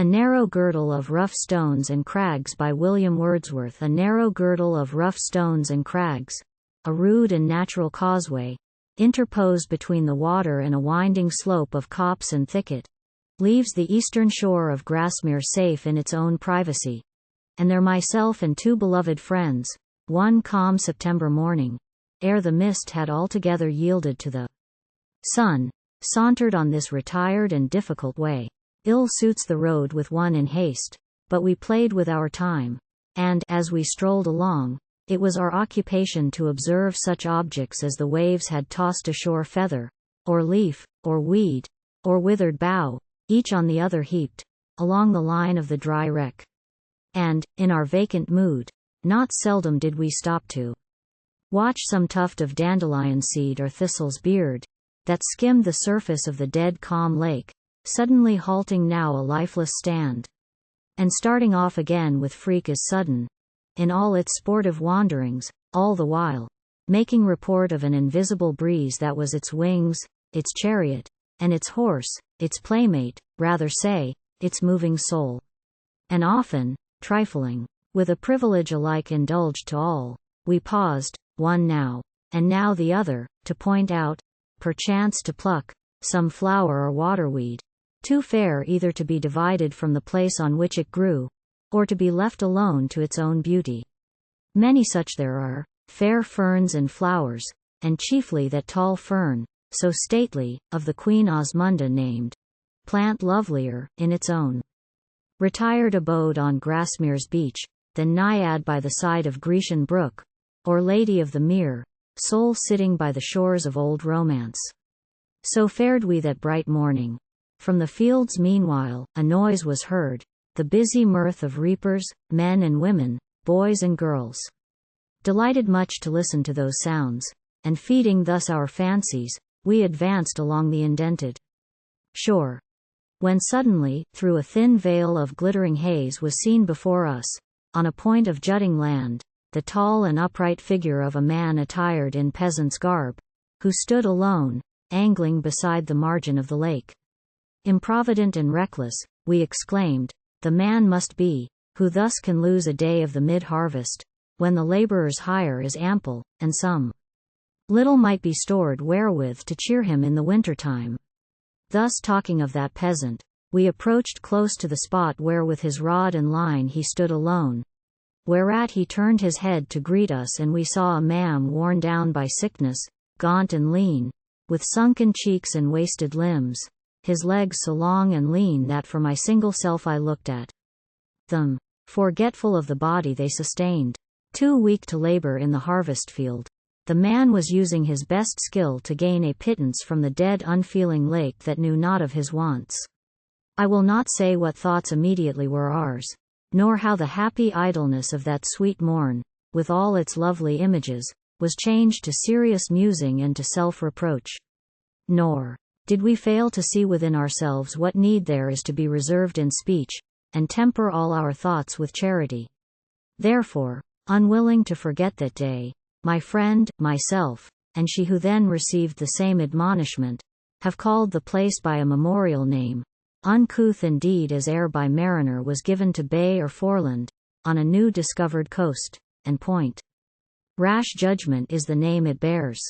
A Narrow Girdle of Rough Stones and Crags by William Wordsworth. A narrow girdle of rough stones and crags, a rude and natural causeway, interposed between the water and a winding slope of copse and thicket, leaves the eastern shore of Grasmere safe in its own privacy. And there myself and two beloved friends, one calm September morning, ere the mist had altogether yielded to the sun, sauntered on this retired and difficult way. Ill suits the road with one in haste, but we played with our time, and, as we strolled along, it was our occupation to observe such objects as the waves had tossed ashore, feather, or leaf, or weed, or withered bough, each on the other heaped, along the line of the dry wreck. And, in our vacant mood, not seldom did we stop to watch some tuft of dandelion seed or thistle's beard, that skimmed the surface of the dead calm lake, suddenly halting now a lifeless stand, and starting off again with freak as sudden, in all its sportive wanderings, all the while making report of an invisible breeze that was its wings, its chariot, and its horse, its playmate, rather say, its moving soul. And often, trifling with a privilege alike indulged to all, we paused, one now, and now the other, to point out, perchance to pluck, some flower or waterweed, too fair either to be divided from the place on which it grew, or to be left alone to its own beauty. Many such there are, fair ferns and flowers, and chiefly that tall fern, so stately, of the Queen Osmunda named, plant lovelier, in its own retired abode on Grasmere's beach, than naiad by the side of Grecian brook, or lady of the mere, soul sitting by the shores of old romance. So fared we that bright morning. From the fields meanwhile, a noise was heard, the busy mirth of reapers, men and women, boys and girls. Delighted much to listen to those sounds, and feeding thus our fancies, we advanced along the indented shore, when suddenly, through a thin veil of glittering haze was seen before us, on a point of jutting land, the tall and upright figure of a man attired in peasant's garb, who stood alone, angling beside the margin of the lake. Improvident and reckless, we exclaimed, the man must be, who thus can lose a day of the mid-harvest, when the laborer's hire is ample, and some little might be stored wherewith to cheer him in the winter-time. Thus talking of that peasant, we approached close to the spot where with his rod and line he stood alone, whereat he turned his head to greet us, and we saw a man worn down by sickness, gaunt and lean, with sunken cheeks and wasted limbs, his legs so long and lean that for my single self I looked at them, forgetful of the body they sustained. Too weak to labor in the harvest field, the man was using his best skill to gain a pittance from the dead unfeeling lake that knew not of his wants. I will not say what thoughts immediately were ours, nor how the happy idleness of that sweet morn, with all its lovely images, was changed to serious musing and to self-reproach. Nor did we fail to see within ourselves what need there is to be reserved in speech, and temper all our thoughts with charity. Therefore, unwilling to forget that day, my friend, myself, and she who then received the same admonishment, have called the place by a memorial name, uncouth indeed as ere by mariner was given to bay or foreland, on a new discovered coast, and point. Rash judgment is the name it bears.